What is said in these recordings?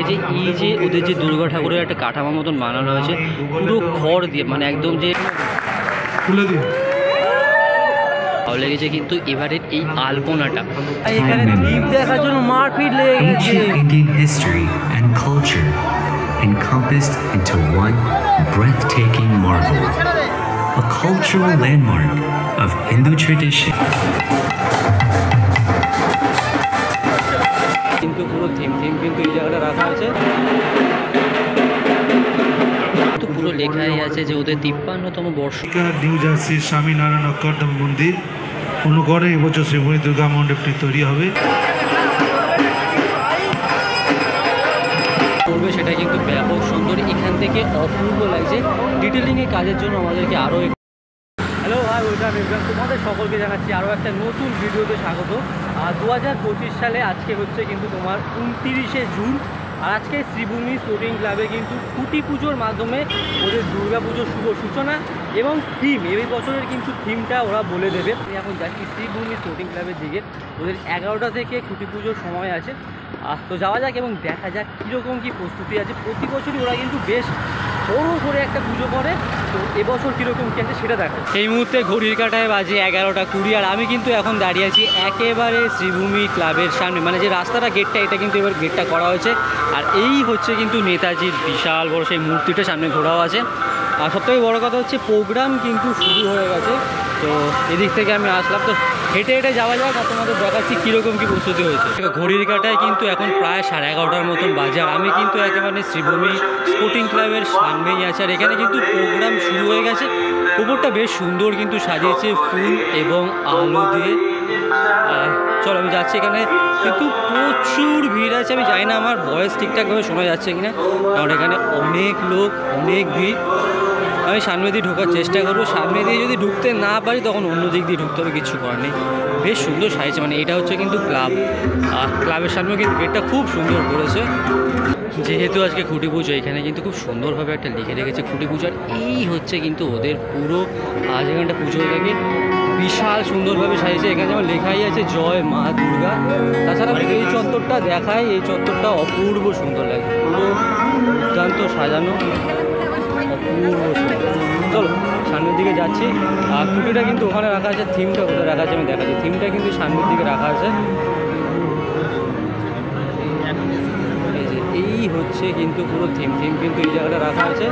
যে এই যে ওদের যে দুর্গা ঠাকুরের একটা কাঠামো মতন বানানো হয়েছে পুরো খড় দিয়ে, মানে একদম যে খুলে দিন। ভালো লেগেছে কিন্তু এবারের এই আলপনাটা, এখানে দ্বীপ দেখার জন্য মারপিট লেগে গেছে। Indian history and culture encompassed into one breathtaking marvel, a cultural landmark of Hindu tradition. কিন্তু পুরো থিম কিন্তু এই জায়গাটা রাখা আছে, তো পুরো লেখাই আছে যে ওদের 53তম বর্ষ। নিউ জার্সির স্বামীনারায়ণ অক্ষরধাম মন্দির অনুকরণে এবছর শ্রীভূমি দুর্গা মণ্ডপটি তৈরি হবে। করবে সেটা কিন্তু ব্যাপক সুন্দর, এখান থেকে অপূর্ব লাগছে। ডিটেলিংয়ের কাজের জন্য আমাদেরকে আরও। হ্যালো ভাই, ওয়েলকাম তোমাদের সকলকে জানাচ্ছি আরও একটা নতুন ভিডিওতে স্বাগত। 2025 সালে আজকে হচ্ছে কিন্তু তোমার 29শে জুন, আর আজকে শ্রীভূমি স্পোর্টিং ক্লাবে কিন্তু খুঁটি পুজোর মাধ্যমে ওদের দুর্গা পুজোর শুভ সূচনা এবং থিম, এই বছরের কিন্তু থিমটা ওরা বলে দেবে। আমি এখন যাচ্ছি শ্রীভূমি স্পোর্টিং ক্লাবের দিকে, ওদের 11টা থেকে খুঁটি পুজোর সময় আছে। তো যাওয়া যাক এবং দেখা যাক কীরকম কী প্রস্তুতি আছে। প্রতি বছরই ওরা কিন্তু বেশ বড় করে একটা পুজো করে, তো এবছর কীরকম কী আছে সেটা দেখা। এই মুহূর্তে ঘড়ির কাঁটায় বাজে 11:20, আর আমি কিন্তু এখন দাঁড়িয়ে আছি একেবারে শ্রীভূমি ক্লাবের সামনে, মানে যে রাস্তাটা গেটটা, এটা কিন্তু এবার গেটটা করা হয়েছে। আর এই হচ্ছে কিন্তু নেতাজির বিশাল বড় সেই মূর্তিটা সামনে ঘোরাও আছে। আর সবথেকে বড় কথা হচ্ছে প্রোগ্রাম কিন্তু শুরু হয়ে গেছে। তো এদিক থেকে আমি আসলাম, তো হেঁটে হেঁটে যাওয়া যাক আর তোমাদের দেখাচ্ছি কীরকম কী প্রস্তুতি হয়েছে। ঘড়ির কাঁটায় কিন্তু এখন প্রায় 11:30টার মতন বাজে, আর আমি কিন্তু একেবারে শ্রীভূমি স্পোর্টিং ক্লাবের সামনেই আছে। আর এখানে কিন্তু প্রোগ্রাম শুরু হয়ে গেছে। উপরটা বেশ সুন্দর কিন্তু সাজিয়েছে ফুল এবং আলো দিয়ে। চলো আমি যাচ্ছি, এখানে কিন্তু প্রচুর ভিড় আছে। আমি জানি না আমার ভয়েস ঠিকঠাকভাবে শোনা যাচ্ছে কিনা, কারণ এখানে অনেক লোক, অনেক ভিড়। আমি সামনে দিয়ে ঢোকার চেষ্টা করবো, সামনে দিয়ে যদি ঢুকতে না পারি তখন অন্য দিক দিয়ে ঢুকতে হবে, কিছু করার নেই। বেশ সুন্দর সাজিয়েছে, মানে এটা হচ্ছে কিন্তু ক্লাব, ক্লাবের সামনেও কিন্তু গেটটা খুব সুন্দর করেছে। যেহেতু আজকে খুঁটি পুজো, এখানে কিন্তু খুব সুন্দরভাবে একটা লিখে রেখেছে খুঁটি পুজোর। এই হচ্ছে কিন্তু ওদের পুরো যেখানটা পুজো থাকে বিশাল সুন্দরভাবে সাজিয়েছে। এখানে যেমন লেখাই আছে জয় মা দুর্গা। তাছাড়া এই চত্বরটা দেখায়, এই চত্বরটা অপূর্ব সুন্দর লাগে, পুরো দুর্দান্ত সাজানো, অপূর্ব সুন্দর। চলো সামনের দিকে যাচ্ছি। আর খুঁটিটা কিন্তু ওখানে রাখা আছে, থিমটা কোথায় রাখা আছে আমি দেখাচ্ছি। থিমটা কিন্তু সামনের দিকে রাখা আছে। এই হচ্ছে কিন্তু পুরো থিম কিন্তু এই জায়গাটা রাখা আছে।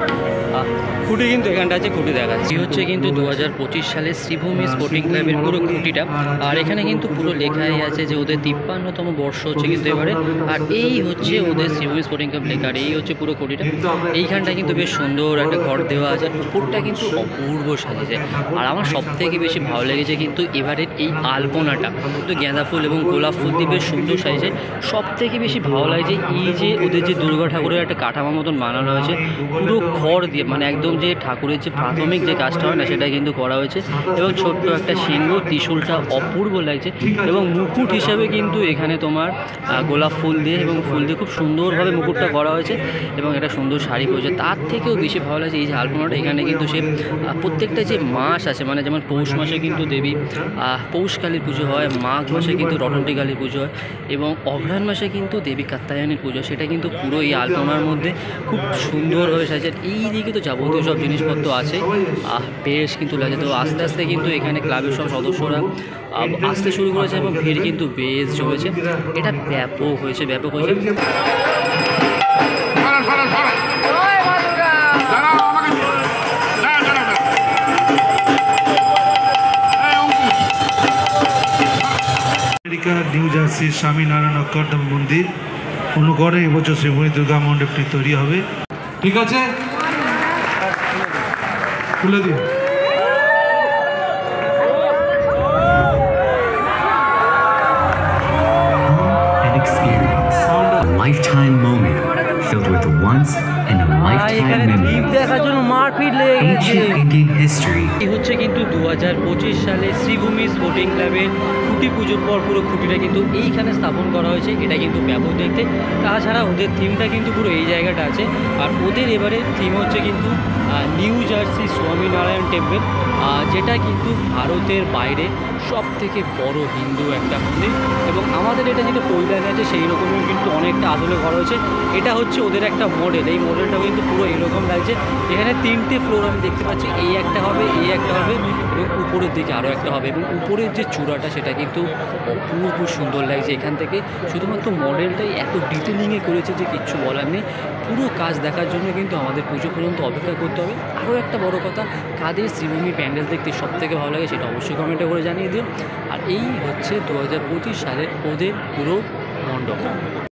খুঁটি কিন্তু এখানটা আছে, খুঁটি দেখাচ্ছে। এই হচ্ছে কিন্তু 2025 সালে শ্রীভূমি স্পোর্টিং ক্লাবের পুরো খুঁটিটা। আর এখানে কিন্তু পুরো লেখাই আছে যে ওদের 53তম বর্ষ হচ্ছে কিন্তু এবারে। আর এই হচ্ছে ওদের শ্রীভূমি স্পোর্টিং ক্লাব লেখা, আর এই হচ্ছে পুরো খুঁটিটা। এইখানটা কিন্তু বেশ সুন্দর একটা ঘর দেওয়া আছে, আর উপরটা কিন্তু অপূর্ব সাজিয়েছে। আর আমার সবথেকে বেশি ভালো লেগেছে কিন্তু এবারের এই আলপনাটা, কিন্তু গাঁদা ফুল এবং গোলাপ ফুল দিয়ে বেশ সুন্দর সাজিয়েছে। সবথেকে বেশি ভালো লাগছে এই যে ওদের যে দুর্গা ঠাকুরের একটা কাঠামো মতন বানানো হয়েছে পুরো খড় দিয়ে, মানে একদম যে ঠাকুরের যে প্রাথমিক যে কাজটা হয় না সেটা কিন্তু করা হয়েছে। এবং ছোট্ট একটা সিংহ, ত্রিশূলটা অপূর্ব লাগছে। এবং মুকুট হিসাবে কিন্তু এখানে তোমার গোলাপ ফুল দিয়ে এবং ফুল দিয়ে খুব সুন্দরভাবে মুকুটটা করা হয়েছে, এবং একটা সুন্দর শাড়ি পরেছে। তার থেকেও বেশি ভালো লাগছে এই যে আলপনাটা। এখানে কিন্তু সে প্রত্যেকটা যে মাস আছে, মানে যেমন পৌষ মাসে কিন্তু দেবী পৌষ কালীর পুজো হয়, মাঘ মাসে কিন্তু রটন্তী কালীর পুজো হয়, এবং অঘ্রাণ মাসে কিন্তু দেবী কাত্যায়নীর পুজো, সেটা কিন্তু পুরো এই আলপনার মধ্যে খুব সুন্দরভাবে সাজিয়েছে। এই দিকে তো যাবতীয় সব জিনিসপত্র আছে, বেশ কিন্তু লাগে। তো আস্তে আস্তে কিন্তু এখানে ক্লাবের সব সদস্যরা আসতে শুরু করেছে এবং ভিড় কিন্তু বেশ জমেছে। এটা ব্যাপক হয়েছে। নিউ জার্সির স্বামীনারায়ণ অক্ষরধাম মন্দির অনুকরণে এবছর শ্রীভূমি দুর্গা মণ্ডপটি তৈরি হবে। ঠিক আছে, খুলে দিন। An experience, a lifetime moment filled with once in a lifetime memory. Ancient Indian history. এই হচ্ছে কিন্তু 2025 সালে শ্রীভূমি স্পোর্টিং ক্লাবের খুঁটি পুজোর পর পুরো খুঁটিটা কিন্তু এইখানে স্থাপন করা হয়েছে। এটা কিন্তু ব্যাপক দেখতে। তাছাড়া ওদের থিমটা কিন্তু পুরো এই জায়গাটা আছে। আর ওদের এবারে থিম হচ্ছে কিন্তু নিউ জার্সি স্বামীনারায়ণ টেম্পল। যেটা কিন্তু ভারতের বাইরে সব থেকে বড় হিন্দু একটা মন্দির। এবং আমাদের এটা যেটা কল্যাণে আছে সেই রকমই কিন্তু অনেকটা আদলে করা হয়েছে। এটা হচ্ছে ওদের একটা মডেল, এই মডেলটাও কিন্তু পুরো এরকম লাগছে। এখানে 3টে ফ্লোর আমি দেখতে পাচ্ছি, এই একটা হবে, এই একটা হবে এবং উপরের দিকে আরও একটা হবে। এবং উপরের যে চূড়াটা সেটা কিন্তু অপূর্ব সুন্দর লাগছে এখান থেকে। শুধুমাত্র মডেলটাই এত ডিটেলিংয়ে করেছে যে কিচ্ছু বলার নেই। পুরো কাজ দেখার জন্য কিন্তু আমাদের পুজো পর্যন্ত অপেক্ষা করতে হবে। আরও একটা বড় কথা, কাদের শ্রীভূমি প্যান্ডেল দেখতে সবথেকে ভালো লাগে সেটা অবশ্যই কমেন্টে করে জানিয়ে দিও। আর এই হচ্ছে 2025 সালের ওদের পুরো মণ্ডপ।